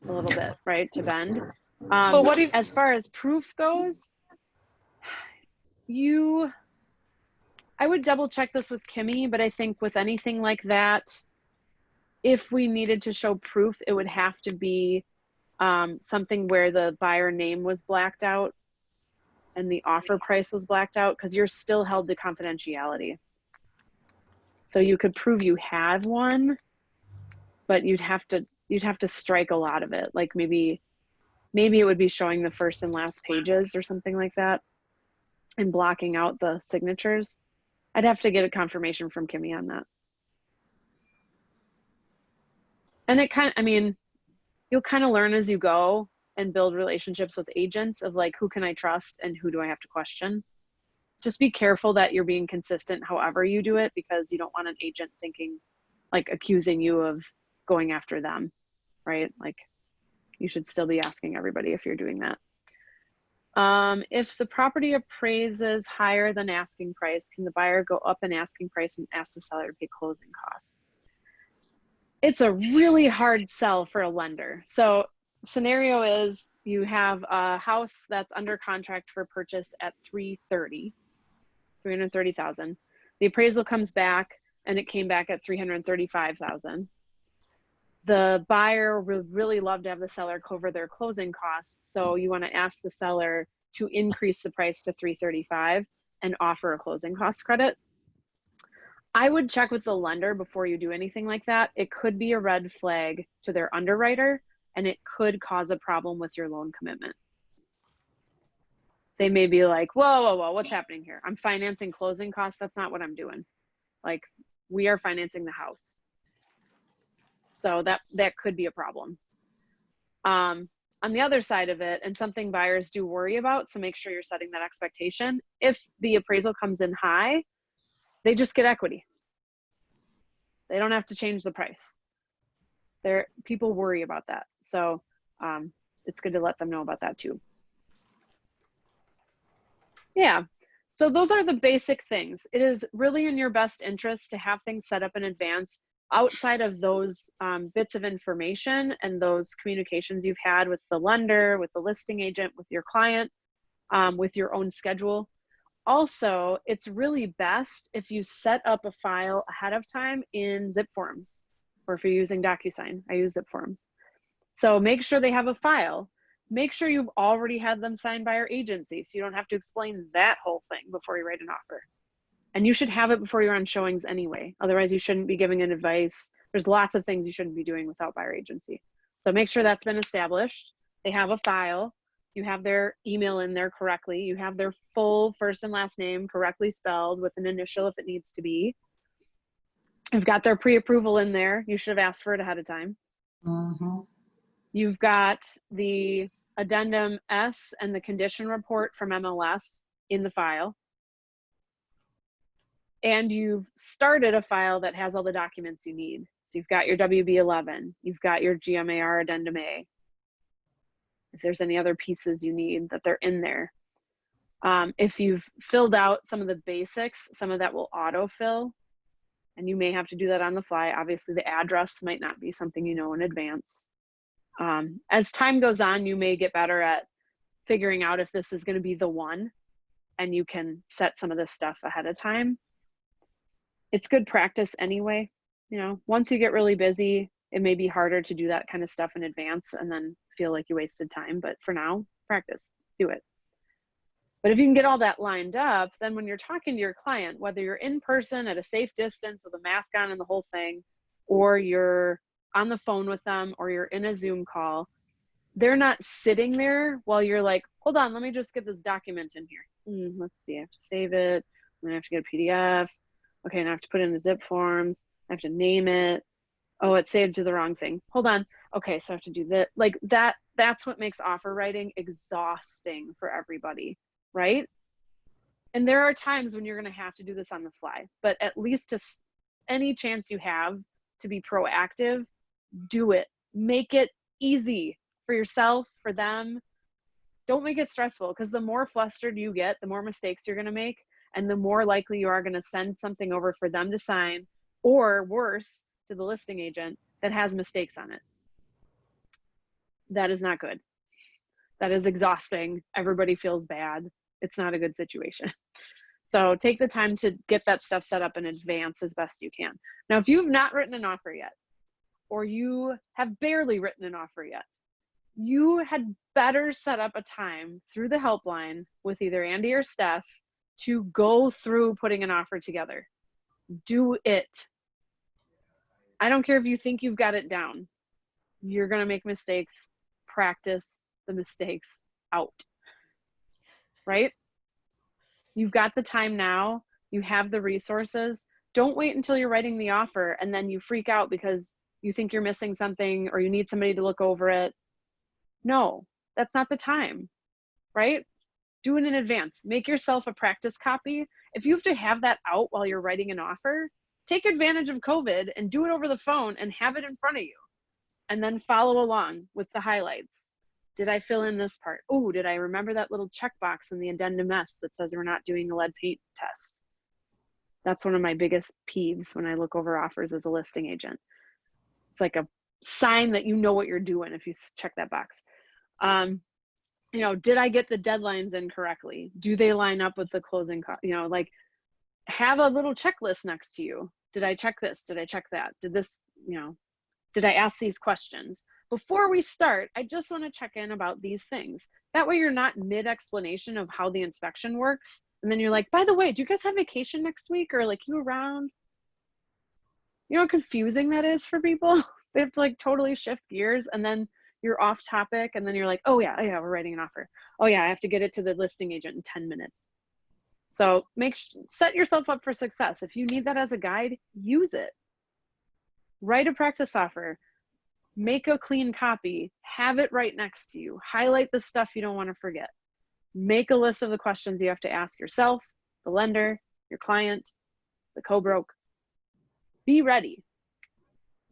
a little bit, right, to bend. But what if, as far as proof goes, I would double check this with Kimmy, but I think with anything like that, if we needed to show proof, it would have to be something where the buyer name was blacked out and the offer price was blacked out, because you're still held to confidentiality. So you could prove you had one, but you'd have to strike a lot of it. Like maybe it would be showing the first and last pages or something like that and blocking out the signatures. I'd have to get a confirmation from Kimmy on that. And you'll kind of learn as you go and build relationships with agents of like, who can I trust and who do I have to question? Just be careful that you're being consistent however you do it, because you don't want an agent thinking, like, accusing you of going after them, right? Like, you should still be asking everybody if you're doing that. If the property appraises higher than asking price, can the buyer go up in asking price and ask the seller to pay closing costs? It's a really hard sell for a lender. So scenario is you have a house that's under contract for purchase at 330,000. The appraisal comes back and it came back at 335,000. The buyer would really love to have the seller cover their closing costs. So you want to ask the seller to increase the price to 335 and offer a closing cost credit. I would check with the lender before you do anything like that. It could be a red flag to their underwriter, and it could cause a problem with your loan commitment. They may be like, whoa, what's happening here? I'm financing closing costs. That's not what I'm doing. Like, we are financing the house. So that could be a problem. On the other side of it, and something buyers do worry about, so make sure you're setting that expectation. If the appraisal comes in high, they just get equity. They don't have to change the price. People worry about that. So it's good to let them know about that too. Yeah, so those are the basic things. It is really in your best interest to have things set up in advance outside of those bits of information and those communications you've had with the lender, with the listing agent, with your client, with your own schedule. Also, it's really best if you set up a file ahead of time in Zip Forms, or if you're using DocuSign. I use Zip Forms. So make sure they have a file. Make sure you've already had them signed by our agency, so you don't have to explain that whole thing before you write an offer. And you should have it before you're on showings anyway. Otherwise, you shouldn't be giving an advice. There's lots of things you shouldn't be doing without buyer agency. So make sure that's been established. They have a file. You have their email in there correctly. You have their full first and last name correctly spelled with an initial if it needs to be. You've got their pre-approval in there. You should have asked for it ahead of time. You've got the addendum S and the condition report from MLS in the file. And you've started a file that has all the documents you need. So you've got your WB11, you've got your GMAR addendum A. If there's any other pieces you need, that they're in there. If you've filled out some of the basics, some of that will autofill, and you may have to do that on the fly. Obviously, the address might not be something you know in advance. As time goes on, you may get better at figuring out if this is going to be the one, and you can set some of this stuff ahead of time. It's good practice anyway. You know, once you get really busy, it may be harder to do that kind of stuff in advance and then feel like you wasted time. But for now, practice, do it. But if you can get all that lined up, then when you're talking to your client, whether you're in person at a safe distance with a mask on and the whole thing, or you're on the phone with them, or you're in a Zoom call, they're not sitting there while you're like, hold on, let me just get this document in here. Let's see, I have to save it. I'm gonna have to get a PDF. Okay, and I have to put it in the Zip Forms. I have to name it. Oh, it's saved to the wrong thing. Hold on. Okay, so I have to do that. Like that's what makes offer writing exhausting for everybody, right? And there are times when you're gonna have to do this on the fly, but at least to any chance you have to be proactive, do it. Make it easy for yourself, for them. Don't make it stressful, because the more flustered you get, the more mistakes you're gonna make, and the more likely you are gonna send something over for them to sign, or worse, to the listing agent that has mistakes on it. That is not good. That is exhausting. Everybody feels bad. It's not a good situation. So take the time to get that stuff set up in advance as best you can. Now, if you've not written an offer yet, or you have barely written an offer yet, you had better set up a time through the helpline with either Andy or Steph to go through putting an offer together. Do it. I don't care if you think you've got it down. You're going to make mistakes. Practice the mistakes out. Right? You've got the time now. You have the resources. Don't wait until you're writing the offer and then you freak out because you think you're missing something or you need somebody to look over it. No, that's not the time, right? Do it in advance. Make yourself a practice copy. If you have to have that out while you're writing an offer, take advantage of COVID and do it over the phone and have it in front of you. And then follow along with the highlights. Did I fill in this part? Oh, did I remember that little checkbox in the addendum S that says we're not doing a lead paint test? That's one of my biggest peeves when I look over offers as a listing agent. It's like a sign that you know what you're doing if you check that box. You know, did I get the deadlines in correctly? Do they line up with the closing cost? You know, like have a little checklist next to you. Did I check this? Did I check that? Did this, you know, did I ask these questions? Before we start, I just want to check in about these things. That way you're not mid-explanation of how the inspection works. And then you're like, by the way, do you guys have vacation next week? Or like, you around? You know how confusing that is for people? They have to like totally shift gears and then you're off topic and then you're like, oh yeah, we're writing an offer. Oh yeah, I have to get it to the listing agent in 10 minutes. So set yourself up for success. If you need that as a guide, use it. Write a practice offer, make a clean copy, have it right next to you, highlight the stuff you don't want to forget. Make a list of the questions you have to ask yourself, the lender, your client, the co-broke. Be ready.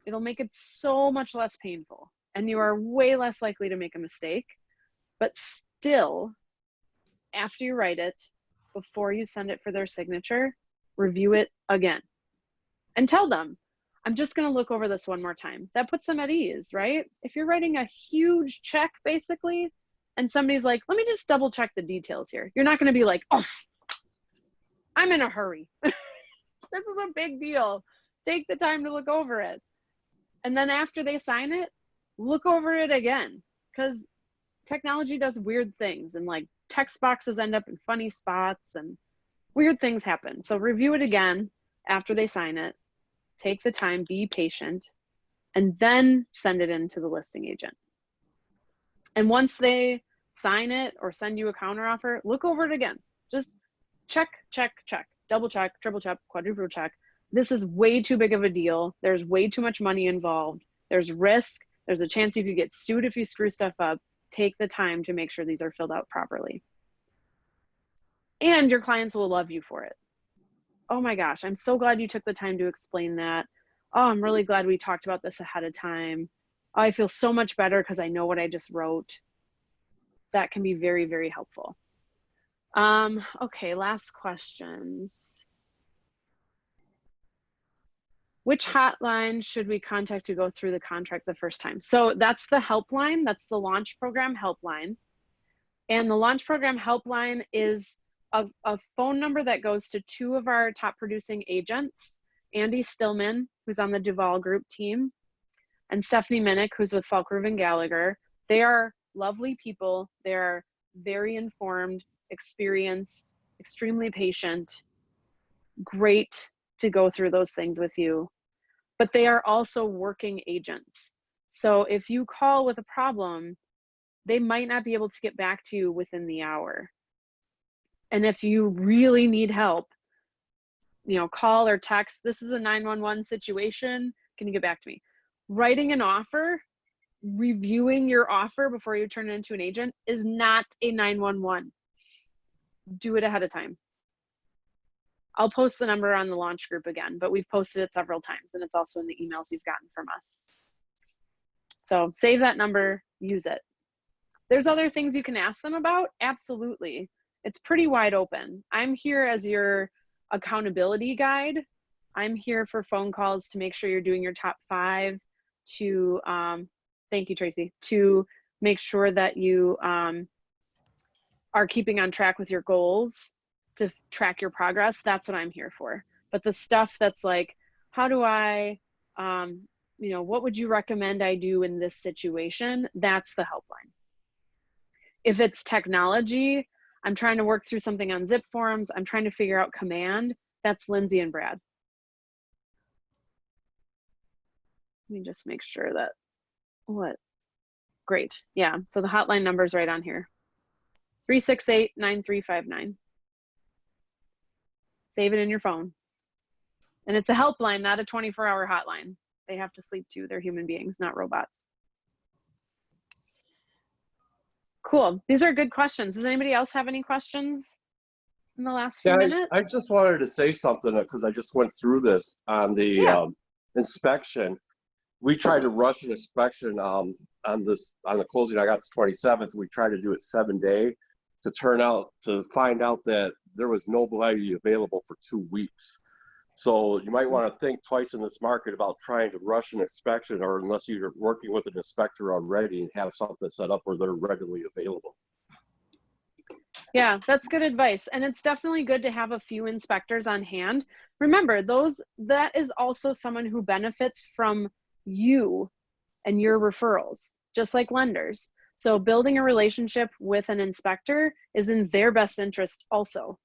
It'll make it so much less painful and you are way less likely to make a mistake, but still, after you write it, before you send it for their signature, review it again and tell them, I'm just going to look over this one more time. That puts them at ease, right? If you're writing a huge check basically, and somebody's like, let me just double check the details here. You're not going to be like, oh, I'm in a hurry. This is a big deal. Take the time to look over it. And then after they sign it, look over it again, because technology does weird things and like text boxes end up in funny spots and weird things happen. So review it again after they sign it, take the time, be patient, and then send it in to the listing agent. And once they sign it or send you a counteroffer, look over it again. Just check, check, check, double check, triple check, quadruple check. This is way too big of a deal. There's way too much money involved. There's risk. There's a chance you could get sued if you screw stuff up. Take the time to make sure these are filled out properly. And your clients will love you for it. Oh my gosh, I'm so glad you took the time to explain that. Oh, I'm really glad we talked about this ahead of time. Oh, I feel so much better because I know what I just wrote. That can be very, very helpful. Okay, last questions. Which hotline should we contact to go through the contract the first time? So that's the helpline. That's the launch program helpline. And the launch program helpline is a phone number that goes to two of our top producing agents, Andy Stillman, who's on the Duval Group team, and Stephanie Minnick, who's with Falk Reuben Gallagher. They are lovely people. They're very informed, experienced, extremely patient, great to go through those things with you. But they are also working agents. So if you call with a problem, they might not be able to get back to you within the hour. And if you really need help, you know, call or text, this is a 911 situation, can you get back to me? Writing an offer, reviewing your offer before you turn it into an agent is not a 911. Do it ahead of time. I'll post the number on the launch group again, but we've posted it several times and it's also in the emails you've gotten from us. So save that number, use it. There's other things you can ask them about, absolutely. It's pretty wide open. I'm here as your accountability guide. I'm here for phone calls to make sure you're doing your top 5 to, thank you, Tracy, to make sure that you are keeping on track with your goals, to track your progress. That's what I'm here for. But the stuff that's like, how do I, you know, what would you recommend I do in this situation? That's the helpline. If it's technology, I'm trying to work through something on Zip Forms, I'm trying to figure out command, that's Lindsay and Brad. Let me just make sure that, great. Yeah, so the hotline number is right on here. 368-9359. Save it in your phone. And it's a helpline, not a 24-hour hotline. They have to sleep too. They're human beings, not robots. Cool. These are good questions. Does anybody else have any questions in the last few minutes? I just wanted to say something because I just went through this on the inspection. we tried to rush an inspection on the closing. I got the 27th. We tried to do it 7-day to find out that there was nobody available for 2 weeks. So you might want to think twice in this market about trying to rush an inspection, or unless you're working with an inspector already and have something set up where they're readily available. Yeah, that's good advice. And it's definitely good to have a few inspectors on hand. Remember, that is also someone who benefits from you and your referrals, just like lenders. So building a relationship with an inspector is in their best interest also.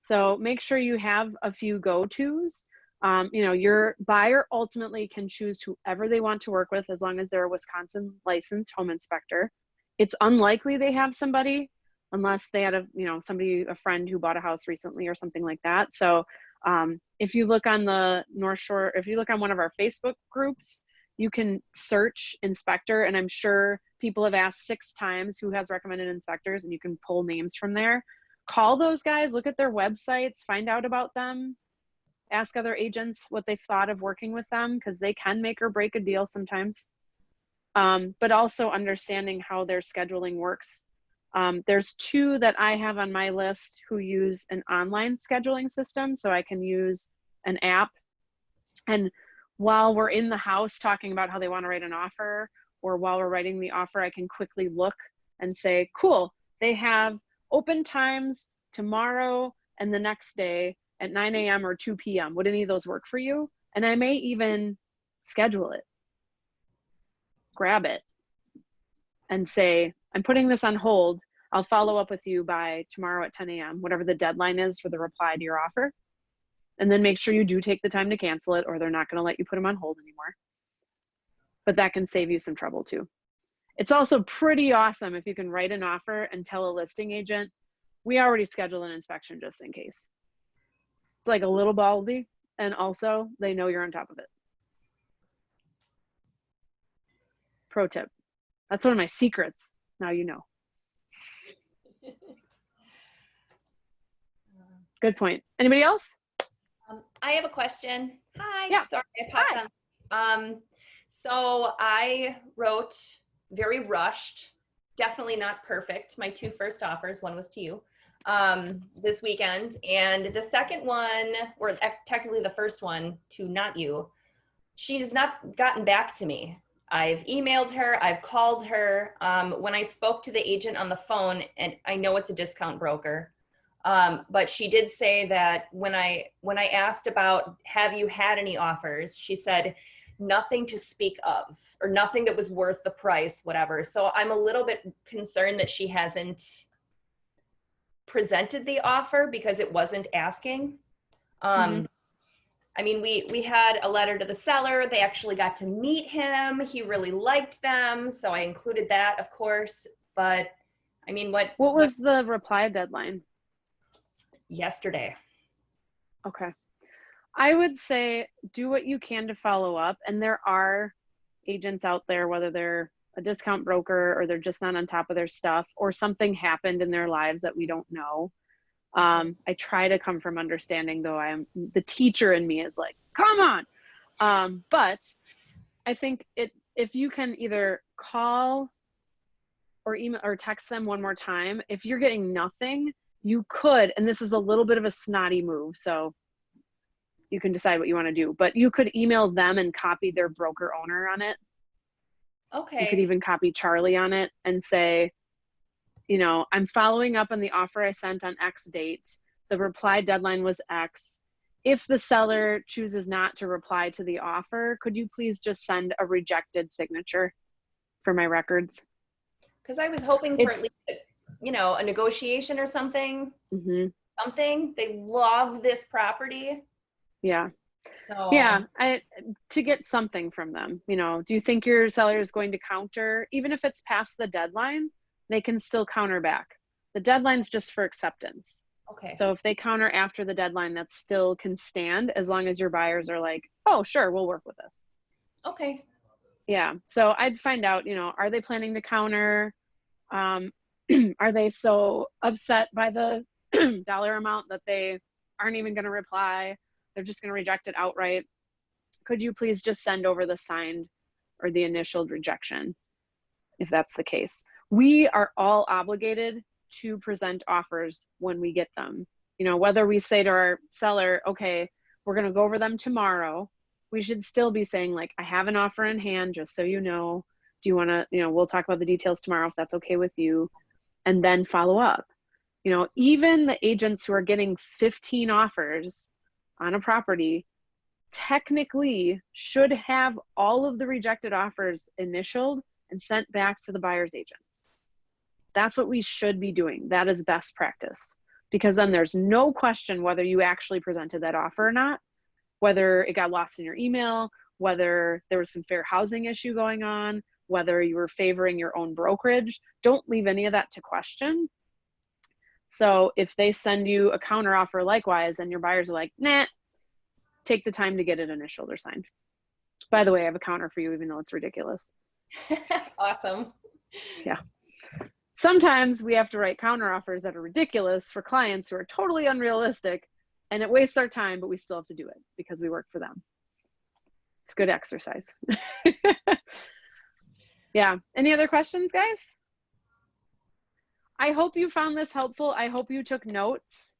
So make sure you have a few go-tos. Your buyer ultimately can choose whoever they want to work with as long as they're a Wisconsin licensed home inspector. It's unlikely they have somebody unless they had a friend who bought a house recently or something like that. So if you look on the North Shore, if you look on one of our Facebook groups, you can search inspector, and I'm sure people have asked 6 times who has recommended inspectors, and you can pull names from there. Call those guys, look at their websites, find out about them, ask other agents what they've thought of working with them, because they can make or break a deal sometimes. But also understanding how their scheduling works. There's 2 that I have on my list who use an online scheduling system, so I can use an app. And while we're in the house talking about how they want to write an offer, or while we're writing the offer, I can quickly look and say, cool, they have open times tomorrow and the next day at 9 a.m. or 2 p.m. Would any of those work for you? And I may even schedule it, grab it, and say, I'm putting this on hold. I'll follow up with you by tomorrow at 10 a.m., whatever the deadline is for the reply to your offer. And then make sure you do take the time to cancel it, or they're not going to let you put them on hold anymore. But that can save you some trouble too. It's also pretty awesome if you can write an offer and tell a listing agent, we already scheduled an inspection just in case. It's like a little ballsy, and also they know you're on top of it. Pro tip. That's one of my secrets. Now you know. Good point. Anybody else? I have a question. Hi. Yeah. Sorry, I popped on. So I wrote very rushed, definitely not perfect. My 2 first offers, one was to you, this weekend. And the second one, or technically the first one to not you, she has not gotten back to me. I've emailed her, I've called her. When I spoke to the agent on the phone, and I know it's a discount broker, but she did say that when I asked about, have you had any offers? She said, nothing to speak of, or nothing that was worth the price, whatever. So I'm a little bit concerned that she hasn't presented the offer because it wasn't asking. I mean, we had a letter to the seller. They actually got to meet him. He really liked them. So I included that, of course. But I mean, what was the reply deadline? Yesterday. Okay. I would say do what you can to follow up. And there are agents out there, whether they're a discount broker or they're just not on top of their stuff, or something happened in their lives that we don't know. I try to come from understanding, though the teacher in me is like, come on. But I think if you can either call or email or text them one more time, if you're getting nothing, you could, and this is a little bit of a snotty move, so you can decide what you want to do, but you could email them and copy their broker owner on it. Okay. You could even copy Charlie on it and say, I'm following up on the offer I sent on X date. The reply deadline was X. If the seller chooses not to reply to the offer, could you please just send a rejected signature for my records? Because I was hoping for at least, a negotiation or something. Mm-hmm. Something. They love this property. Yeah. So yeah, to get something from them. Do you think your seller is going to counter, even if it's past the deadline? They can still counter back. The deadline's just for acceptance. Okay. So if they counter after the deadline, that still can stand as long as your buyers are like, oh, sure, we'll work with this. Okay. Yeah. So I'd find out, are they planning to counter? Are they so upset by the dollar amount that they aren't even going to reply? They're just going to reject it outright. Could you please just send over the signed or the initial rejection, if that's the case. We are all obligated to present offers when we get them. You know, whether we say to our seller, okay, we're going to go over them tomorrow, we should still be saying like, I have an offer in hand, just so you know. Do you want to, you know, we'll talk about the details tomorrow if that's okay with you, and then follow up. You know, even the agents who are getting 15 offers on a property technically should have all of the rejected offers initialed and sent back to the buyer's agents. That's what we should be doing. That is best practice, because then there's no question whether you actually presented that offer or not, whether it got lost in your email, whether there was some fair housing issue going on, whether you were favoring your own brokerage. Don't leave any of that to question. So if they send you a counter offer likewise and your buyers are like, nah, take the time to get it initialed or signed. By the way, I have a counter for you, even though it's ridiculous. Awesome. Yeah. Sometimes we have to write counter offers that are ridiculous for clients who are totally unrealistic, and it wastes our time, but we still have to do it because we work for them. It's good exercise. Yeah. Any other questions, guys? I hope you found this helpful. I hope you took notes.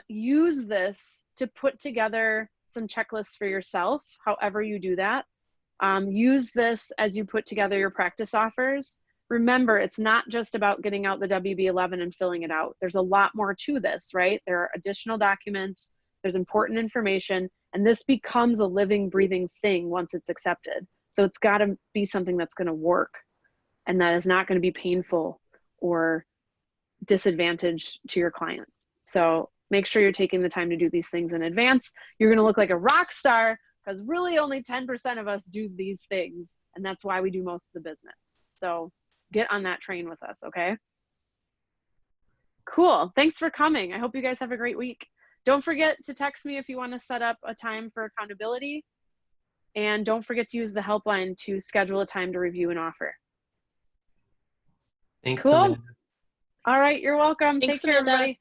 Use this to put together some checklists for yourself, however you do that. Use this as you put together your practice offers. Remember, it's not just about getting out the WB11 and filling it out. There's a lot more to this, right? There are additional documents, there's important information, and this becomes a living, breathing thing once it's accepted. So it's got to be something that's going to work and that is not going to be painful or disadvantage to your client. So make sure you're taking the time to do these things in advance. You're going to look like a rock star, because really only 10% of us do these things, and that's why we do most of the business. So get on that train with us, okay? Cool. Thanks for coming. I hope you guys have a great week. Don't forget to text me if you want to set up a time for accountability. And don't forget to use the helpline to schedule a time to review an offer. Thanks, Cool. Amanda. All right, you're welcome. Thanks, Take care, Amanda. everybody.